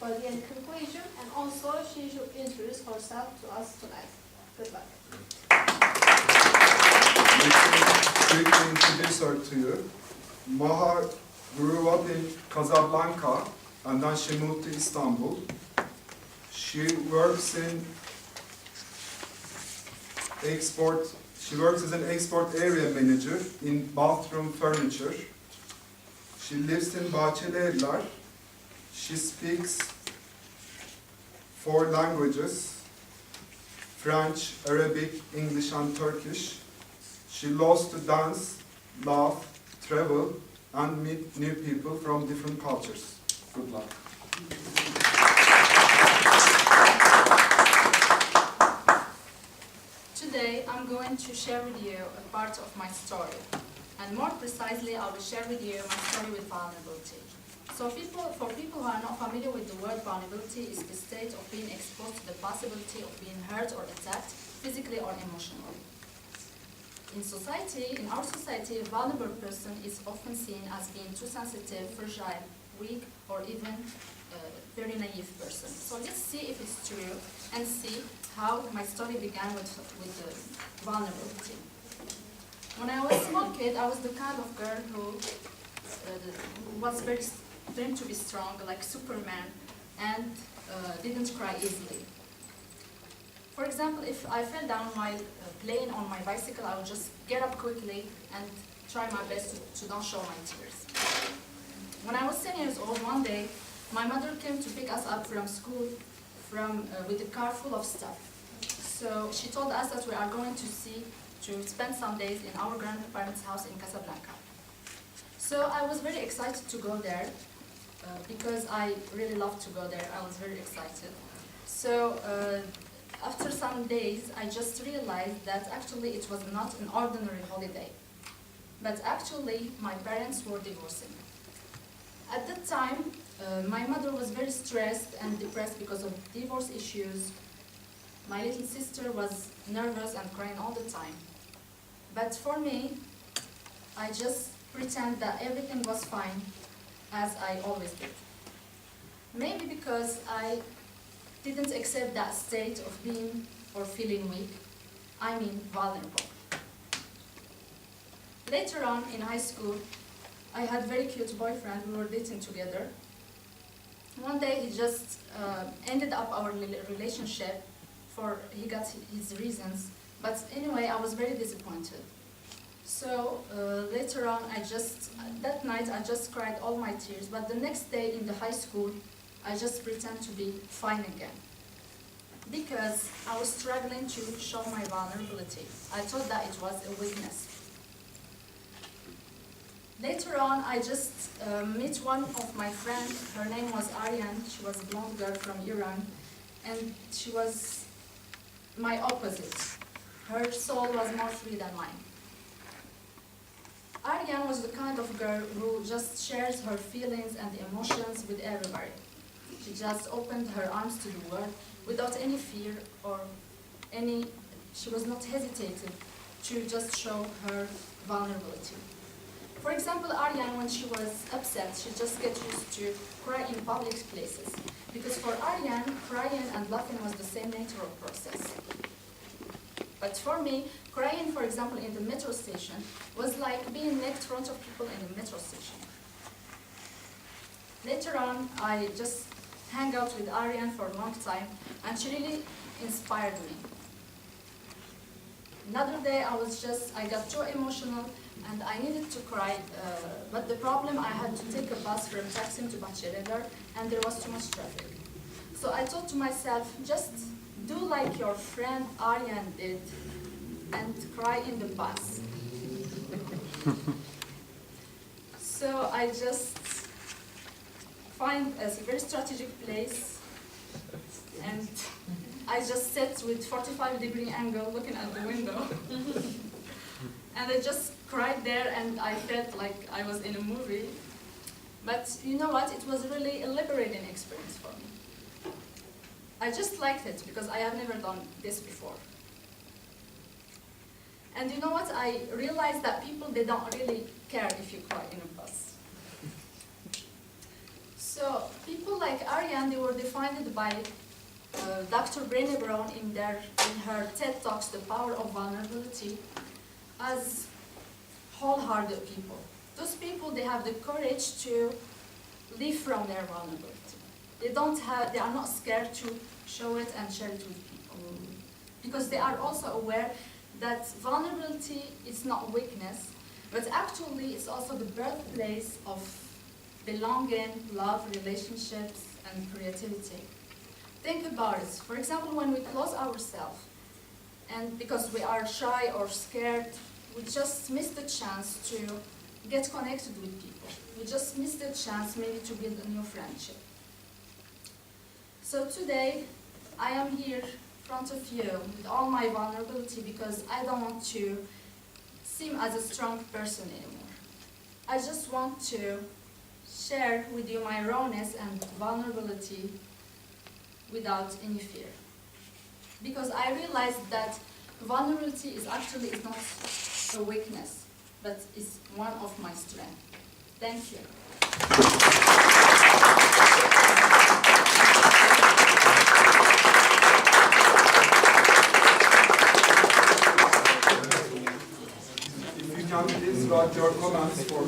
for the end conclusion, and also she should introduce herself to us tonight. Good luck. Let me quickly introduce her to you. Maha grew up in Casablanca and then she moved to Istanbul. She works as an export area manager in bathroom furniture. She lives in Bahçelievler. She speaks 4 languages: French, Arabic, English, and Turkish. She loves to dance, laugh, travel, and meet new people from different cultures. Good luck. Today, I'm going to share with you a part of my story. And more precisely, I will share with you my story with vulnerability. So for people who are not familiar with the word vulnerability, is the state of being exposed to the possibility of being hurt or attacked, physically or emotionally. In our society, a vulnerable person is often seen as being too sensitive, fragile, weak, or even a very naive person. So let's see if it's true and see how my story began with the vulnerability. When I was a small kid, I was the kind of girl who was very dreamed to be strong, like Superman, and didn't cry easily. For example, if I fell down while playing on my bicycle, I would just get up quickly and try my best to not show my tears. When I was 10 years old, one day, my mother came to pick us up from school with a car full of stuff. So she told us that we are going to spend some days in our grandparents' house in Casablanca. So I was very excited to go there because I really loved to go there. I was very excited. So after some days, I just realized that actually it was not an ordinary holiday, but actually my parents were divorcing. At that time, my mother was very stressed and depressed because of divorce issues. My little sister was nervous and crying all the time. But for me, I just pretend that everything was fine, as I always did. Maybe because I didn't accept that state of being or feeling weak, I mean vulnerable. Later on in high school, I had a very cute boyfriend. We were dating together. One day he just ended up our relationship. He got his reasons, but anyway, I was very disappointed. So later on, that night I just cried all my tears, but the next day in the high school, I just pretend to be fine again. Because I was struggling to show my vulnerability. I thought that it was a weakness. Later on, I just met one of my friends. Her name was Aryan. She was a blonde girl from Iran, and she was my opposite. Her soul was more free than mine. Aryan was the kind of girl who just shares her feelings and emotions with everybody. She just opened her arms to the world without any fear she was not hesitating to just show her vulnerability. For example, Aryan, when she was upset, she just get used to cry in public places. Because for Aryan, crying and laughing was the same natural process. But for me, crying, for example, in the metro station was like being next front of people in the metro station. Later on, I just hang out with Aryan for a long time, and she really inspired me. Another day, I got too emotional, and I needed to cry, but the problem, I had to take a bus from Taksim to Bahçelievler, and there was too much traffic. So I thought to myself, just do like your friend Aryan did, and cry in the bus. So I just find a very strategic place, and I just sat with 45-degree angle looking at the window. And I just cried there, and I felt like I was in a movie. But you know what? It was really a liberating experience for me. I just liked it because I have never done this before. And you know what? I realized that people, they don't really care if you cry in a bus. So people like Ariane, they were defined by Dr. Brené Brown in her TED Talks, The Power of Vulnerability, as wholehearted people. Those people, they have the courage to live from their vulnerability. They are not scared to show it and share it with people. Because they are also aware that vulnerability is not weakness, but actually it's also the birthplace of belonging, love, relationships, and creativity. Think about it. For example, when we close ourselves, and because we are shy or scared, we just miss the chance to get connected with people. We just miss the chance maybe to build a new friendship. So today, I am here in front of you with all my vulnerability because I don't want to seem as a strong person anymore. I just want to share with you my rawness and vulnerability without any fear. Because I realized that vulnerability is actually not a weakness, but is one of my strengths. Thank you. If you can please write your comments for